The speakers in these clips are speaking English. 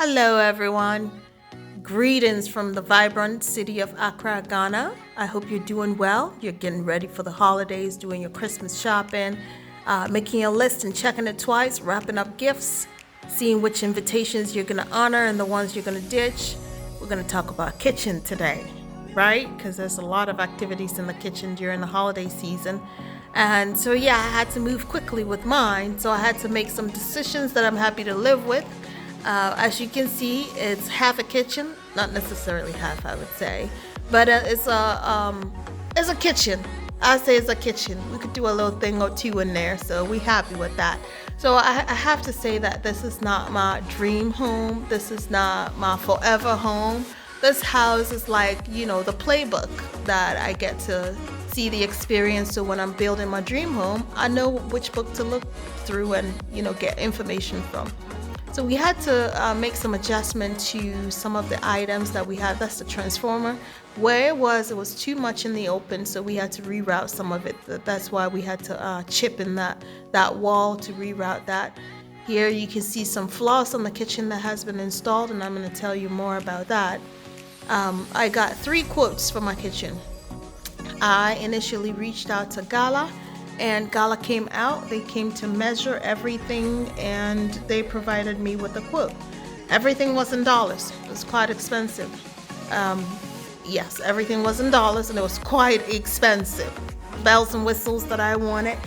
Hello, everyone. Greetings from the vibrant city of Accra, Ghana. I hope you're doing well. You're getting ready for the holidays, doing your Christmas shopping, making your list and checking it twice, wrapping up gifts, seeing which invitations you're going to honor and the ones you're going to ditch. We're going to talk about kitchen today, right? Because there's a lot of activities in the kitchen during the holiday season. And so, I had to move quickly with mine. So I had to make some decisions that I'm happy to live with. As you can see, it's half a kitchen, not necessarily half, I would say, but it's a kitchen. I say it's a kitchen. We could do a little thing or two in there, so we're happy with that. So I have to say that this is not my dream home. This is not my forever home. This house is like, the playbook that I get to see the experience. So when I'm building my dream home, I know which book to look through and, get information from. So we had to make some adjustment to some of the items that we had. That's the transformer. Where it was too much in the open, so we had to reroute some of it. That's why we had to chip in that wall to reroute that. Here you can see some flaws on the kitchen that has been installed, and I'm going to tell you more about that. I got 3 quotes for my kitchen. I initially reached out to Gala, and Gala came out. They came to measure everything, and they provided me with a quote. Everything was in dollars. It was quite expensive. Yes, everything was in dollars, and it was quite expensive. Bells and whistles that I wanted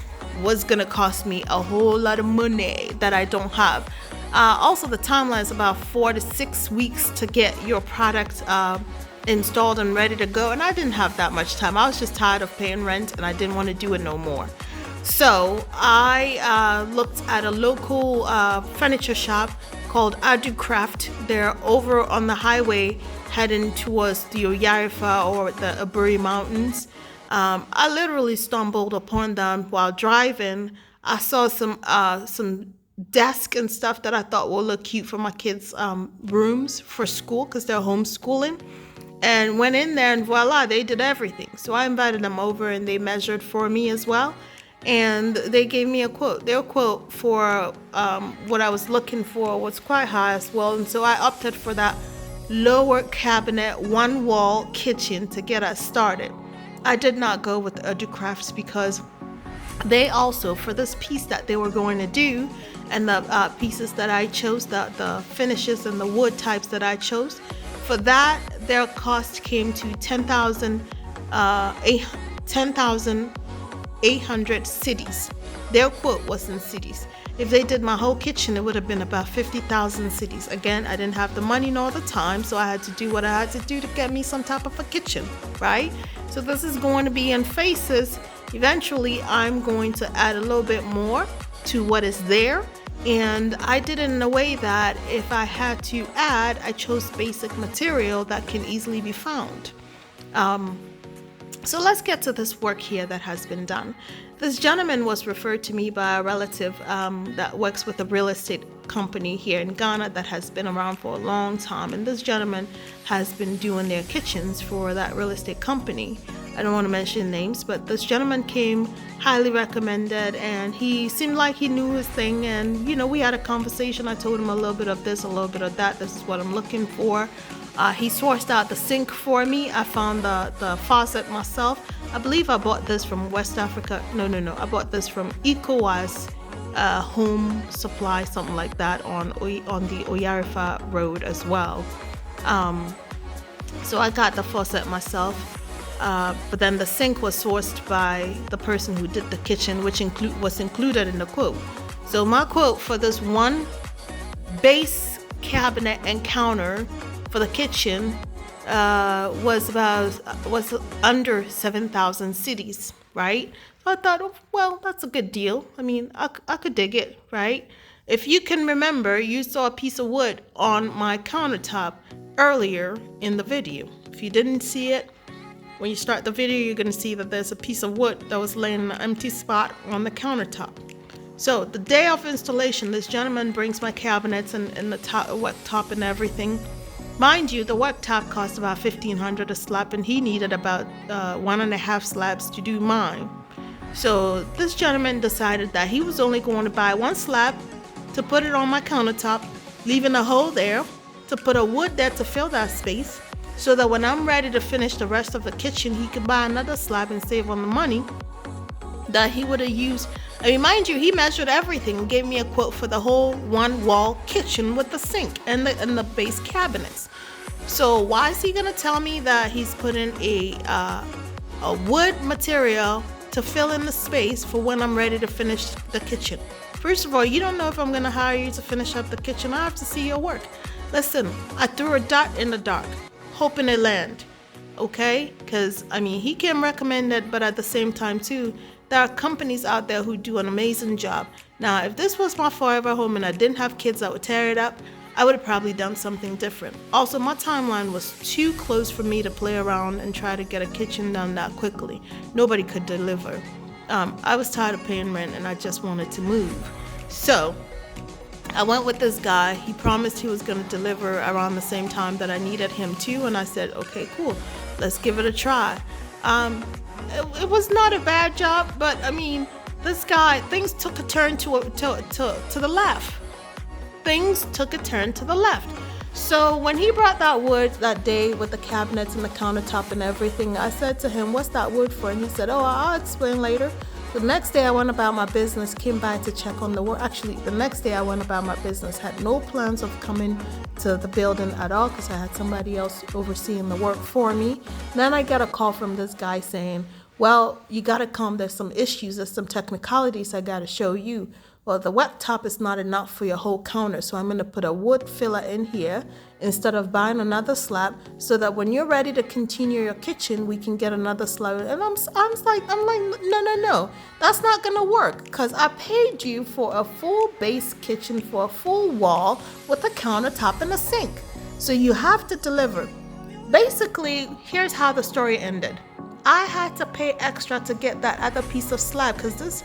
was going to cost me a whole lot of money that I don't have. Also, the timeline is about 4 to 6 weeks to get your product installed and ready to go, and I didn't have that much time. I was just tired of paying rent, and I didn't want to do it no more. So I looked at a local furniture shop called AAWTH. They're over on the highway heading towards the Oyarifa or the Aburi Mountains. I literally stumbled upon them while driving. I saw some desk and stuff that I thought would look cute for my kids' rooms for school because they're homeschooling. And went in there, and voila, they did everything. So I invited them over, and they measured for me as well. And they gave me a quote. Their quote for what I was looking for was quite high as well. And so I opted for that lower cabinet, one wall kitchen to get us started. I did not go with AAWTH because they also, for this piece that they were going to do, and the pieces that I chose, the finishes and the wood types that I chose, for that, their cost came to 10,800 cedis. Their quote was in cedis. If they did my whole kitchen, it would have been about 50,000 cedis. Again, I didn't have the money nor the time, so I had to do what I had to do to get me some type of a kitchen, right? So this is going to be in phases. Eventually, I'm going to add a little bit more to what is there. And I did it in a way that if I had to add, I chose basic material that can easily be found. So let's get to this work here that has been done. This gentleman was referred to me by a relative that works with a real estate company here in Ghana that has been around for a long time. And this gentleman has been doing their kitchens for that real estate company. I don't want to mention names, but this gentleman came highly recommended, and he seemed like he knew his thing. And, we had a conversation. I told him a little bit of this, a little bit of that. This is what I'm looking for. He sourced out the sink for me. I found the faucet myself. I believe I bought this from West Africa. No. I bought this from EcoWise Home Supply, something like that, on the Oyarifa Road as well. So I got the faucet myself. But then the sink was sourced by the person who did the kitchen, which was included in the quote. So my quote for this one base cabinet and counter for the kitchen was under 7,000 cedis, right? So I thought, well, that's a good deal. I mean, I could dig it, right? If you can remember, you saw a piece of wood on my countertop earlier in the video. If you didn't see it, when you start the video, you're going to see that there's a piece of wood that was laying in an empty spot on the countertop. So the day of installation, this gentleman brings my cabinets and the worktop and everything. Mind you, the worktop cost about $1,500 a slab, and he needed about 1.5 slabs to do mine. So this gentleman decided that he was only going to buy 1 slab to put it on my countertop, leaving a hole there, to put a wood there to fill that space, so that when I'm ready to finish the rest of the kitchen, he could buy another slab and save on the money that he would have used. I mean, mind you, he measured everything and gave me a quote for the whole one wall kitchen with the sink and the base cabinets. So why is he gonna tell me that he's putting a wood material to fill in the space for when I'm ready to finish the kitchen? First of all, you don't know if I'm gonna hire you to finish up the kitchen. I have to see your work. Listen, I threw a dart in the dark, hoping it land. Okay? Because, I mean, he can recommend it, but at the same time, too, there are companies out there who do an amazing job. Now, if this was my forever home and I didn't have kids that would tear it up, I would have probably done something different. Also, my timeline was too close for me to play around and try to get a kitchen done that quickly. Nobody could deliver. I was tired of paying rent and I just wanted to move. So I went with this guy. He promised he was going to deliver around the same time that I needed him to, and I said, okay, cool, let's give it a try. It was not a bad job, but I mean, this guy, things took a turn to the left. Things took a turn to the left. So when he brought that wood that day with the cabinets and the countertop and everything, I said to him, what's that wood for? And he said, oh, I'll explain later. The next day I went about my business, came by to check on the work. Actually, the next day I went about my business, had no plans of coming to the building at all because I had somebody else overseeing the work for me. Then I got a call from this guy saying, well, you got to come. There's some issues. There's some technicalities I got to show you. Well, the wet top is not enough for your whole counter, so I'm going to put a wood filler in here instead of buying another slab, so that when you're ready to continue your kitchen, we can get another slab. And I'm like, no, that's not going to work, because I paid you for a full base kitchen, for a full wall with a countertop and a sink. So you have to deliver. Basically, here's how the story ended. I had to pay extra to get that other piece of slab because this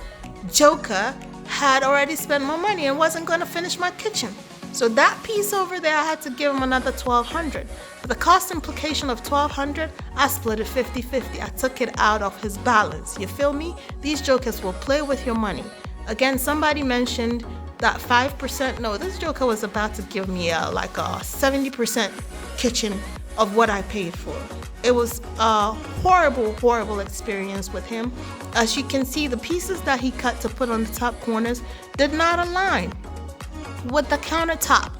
joker had already spent my money and wasn't going to finish my kitchen. So that piece over there, I had to give him another $1,200. For the cost implication of $1,200, I split it 50-50. I took it out of his balance. You feel me? These jokers will play with your money. Again, somebody mentioned that 5%. No, this joker was about to give me like a 70% kitchen of what I paid for. It was a horrible experience with him. As you can see, the pieces that he cut to put on the top corners did not align with the countertop.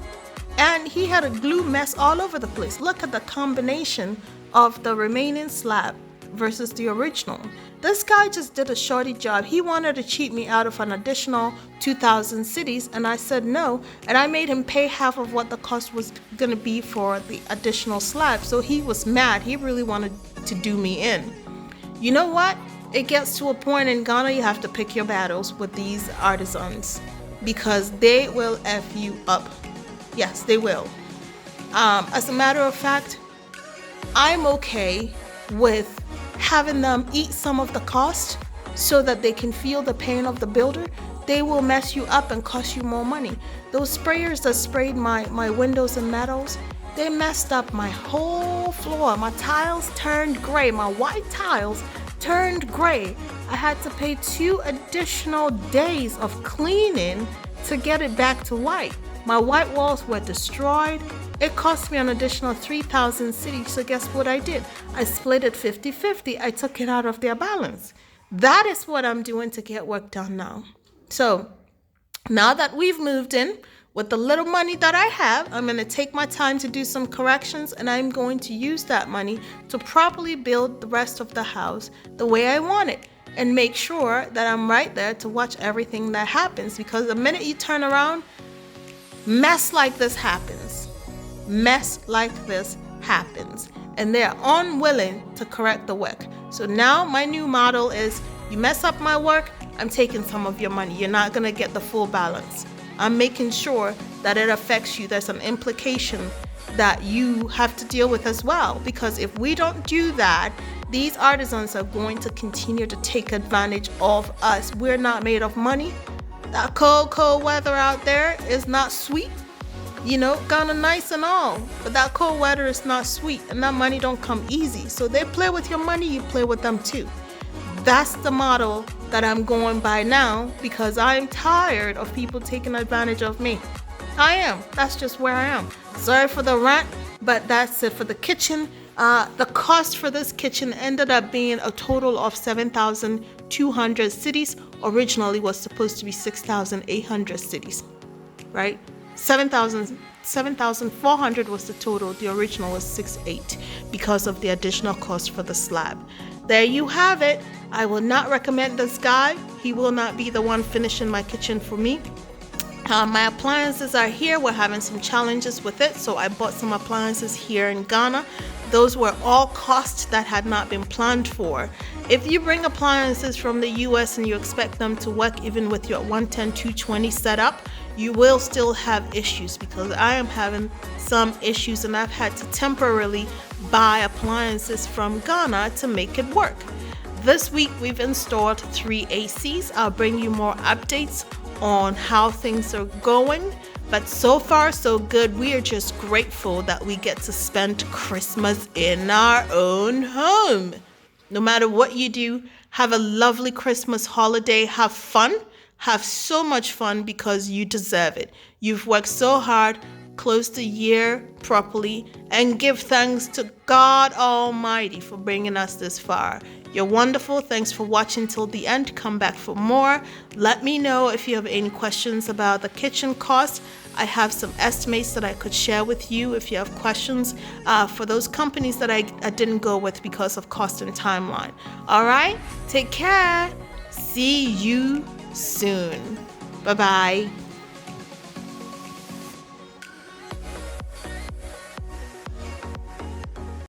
And he had a glue mess all over the place. Look at the combination of the remaining slab versus the original. This guy just did a shorty job. He wanted to cheat me out of an additional 2,000 cities, and I said no, and I made him pay half of what the cost was going to be for the additional slab. So he was mad. He really wanted to do me in. You know what? It gets to a point in Ghana you have to pick your battles with these artisans, because they will F you up. Yes, they will. As a matter of fact, I'm okay with having them eat some of the cost so that they can feel the pain of the builder. They will mess you up and cost you more money. Those sprayers that sprayed my windows and metals, they messed up my whole floor. My tiles turned gray. My white tiles turned gray. I had to pay 2 additional days of cleaning to get it back to white. My white walls were destroyed. It cost me an additional 3,000 cities. So guess what I did? I split it 50-50. I took it out of their balance. That is what I'm doing to get work done now. So now that we've moved in, with the little money that I have, I'm going to take my time to do some corrections, and I'm going to use that money to properly build the rest of the house the way I want it, and make sure that I'm right there to watch everything that happens, because the minute you turn around, mess like this happens. Mess like this happens. And they're unwilling to correct the work. So now my new model is, you mess up my work, I'm taking some of your money. You're not going to get the full balance. I'm making sure that it affects you. There's an implication that you have to deal with as well. Because if we don't do that, these artisans are going to continue to take advantage of us. We're not made of money. That cold weather out there is not sweet. You know, kind of nice and all, but that cold weather is not sweet, and that money don't come easy. So they play with your money, you play with them too. That's the model that I'm going by now, because I'm tired of people taking advantage of me. I am. That's just where I am. Sorry for the rant, but that's it for the kitchen. The cost for this kitchen ended up being a total of 7,200 cities. Originally was supposed to be 6,800 cities, right? 7,400 was the total. The original was 6,800 because of the additional cost for the slab. There you have it. I will not recommend this guy. He will not be the one finishing my kitchen for me. My appliances are here. We're having some challenges with it, so I bought some appliances here in Ghana. Those were all costs that had not been planned for. If you bring appliances from the US and you expect them to work even with your 110, 220 setup, you will still have issues, because I am having some issues and I've had to temporarily buy appliances from Ghana to make it work. This week we've installed 3 ACs. I'll bring you more updates on how things are going, but so far so good. We are just grateful that we get to spend Christmas in our own home. No matter what you do, have a lovely Christmas holiday. Have fun. Have so much fun, because you deserve it. You've worked so hard, close the year properly, and give thanks to God Almighty for bringing us this far. You're wonderful. Thanks for watching till the end. Come back for more. Let me know if you have any questions about the kitchen cost. I have some estimates that I could share with you if you have questions for those companies that I didn't go with because of cost and timeline. All right, take care. See you soon. Bye-bye.